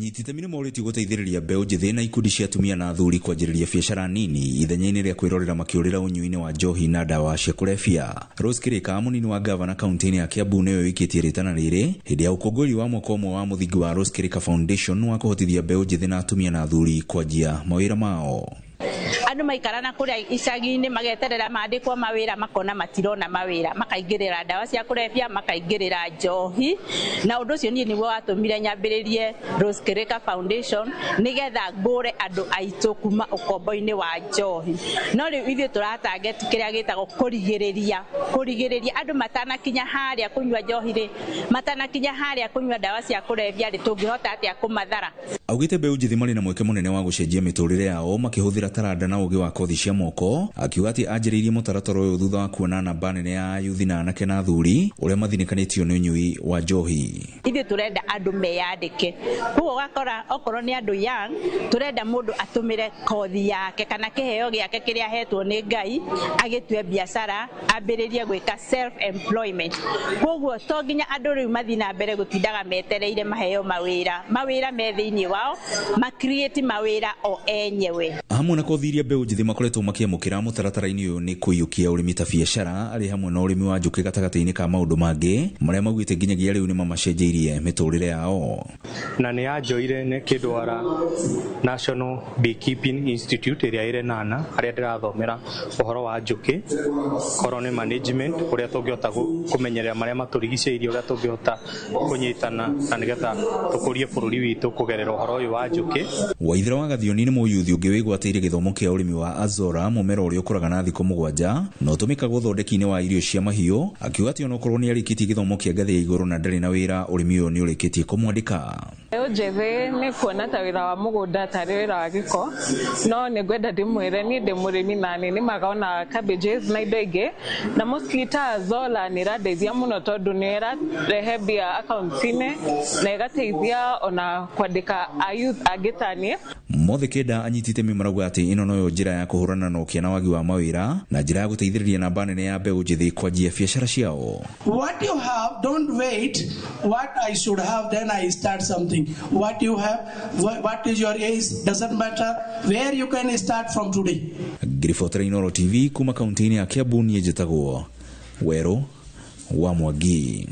Nyititemi maũrĩtio gũteithĩrĩria mbeũ njĩthĩ na ikundi cia atumia na athuri kwanjĩrĩria biacara nini ithenya-inĩ rĩa kwĩrorera makĩũrĩra ũnyui-inĩ wa njohi na ndawa cia kũrebia. Rose Kĩrĩka, mũnini wa gavana kaunti-inĩ ya Kiambu, nĩwe wĩkĩtie rĩtana rĩrĩ hĩndĩ ya ũkũngũĩri wa mwaka ũmwe wa mũthingi wa Rose Kĩrĩka Foundation wa kũhotithia mbeũ njĩthĩ na atumia na athuri kwanjia mawĩra mao. Andu maikarana kuria icagi-inĩ mageterera mandikwo mawira makona matirona mawira makaingirira ndawa cia kurebia makaingirira njohi na undu ucio nie niguo watumire nyambiririe Rose Kĩrĩka Foundation nigetha ngure andu aitu kuma ukombo-ini wa njohi no riu ithuĩ turatarget kiria gitagwo kurigiriria andu matanakinya haria kunywa njohi ri matanakinya haria kunywa ndawa cia kurebia ri tungihota atia kumathara. Augite mbeũ njĩthĩ marĩ na mweke mũnene wa gucenjia mĩtũrĩre yao makĩhũthĩra taranda na ũgĩ wa kothi cia moko, akiuga atĩ anjĩrĩirie mũtaratara ũyũ thutha wa kuona namba nene ya yuthi na anake na athuri ũrĩa mathinĩkanĩtio nĩ ũnyui wa njohi. Ithuĩ turenda andu meyandĩke, koguo ũgakora okorwo nĩ andu young turenda mũndũ atũmĩre kothi yake kana kĩheo gĩake kĩrĩa ahetwo nĩ Ngai agĩtue biacara ambĩrĩrie gwĩka self employment. Koguo to nginya andu rĩu mathi na mbere gũtindaga metereire maheo mawĩra me thĩinĩ wao ma create mawĩra o enyewe. Hamwe na kothi iria mbeũ njĩthĩ makoretwo makĩamũkĩra mũtaratara-inĩ ũyũ nĩ kũiyũkia ũrĩmi ta biacara arĩ hamwe na ũrĩmi wa njũkĩ gatagatĩ-inĩ ka maũndũ mangĩ marĩa maugĩte nginyagia rĩu nĩ mamacenjeirie mĩtũrĩre yao. Na nĩ yanjoire nĩ kĩndwara National Beekeeping Institute ĩrĩa ĩrĩ Nana arĩa ndĩrathomera ũhoro wa njũkĩ, colony management ũrĩa tũngĩhota kũmenyerera marĩa matũrigicĩirie, ũrĩa tũngĩhota kũnyitana na nĩgetha tũkũrie bũrũri witũ kũgerera ũhoro ũyũ wa njũkĩ. Waithĩra wa Gathioni nĩ mũyuthi ũngĩ wĩgwatĩire gĩthomo kĩa ũrĩmi wa Azora, mũmera ũrĩa ũkũraga na thikũ 7 na ũtũmĩkaga ũthondeki-inĩ wa irio cia mahiũ, akiuga atĩ onokorwo nĩ arĩkĩtie gĩthomo kĩa ngathĩ ya igũrũ na ndarĩ na wĩra, ũrĩmi ũyũ nĩ ũrĩkĩtie kũmwandĩka. Mbeũ njĩthĩ nĩ kuona ta wĩra wa mũgũnda tarĩ wĩra wa gĩko, no nĩ ngwenda ndĩmwĩre niĩ ndĩ mũrĩmi na nĩ magaona cabbages na indo ingĩ, na mũciki Azora nĩ ĩrandeithia mũno tondũ nĩ ĩrarehe mbia akaunti-inĩ na ĩgateithia ona kwandĩka youth angĩ ta niĩ. Mothe kenda anyitite marauga atĩ ĩno noyo njĩra ya kũhũrana na ũkĩa na wagi wa mawĩra na njĩra ya gũteithĩrĩria namba nene ya mbeũ njĩthĩ kwanjia biacara ciao. What you have, don't wait what I should have then I start something. What you have, what is your age, doesn't matter, where you can start from today. Ngiribotera Inooro TV kuma kaunti-inĩ ya Kiambu, niĩ njĩtagwo Werũ wa Mwangi.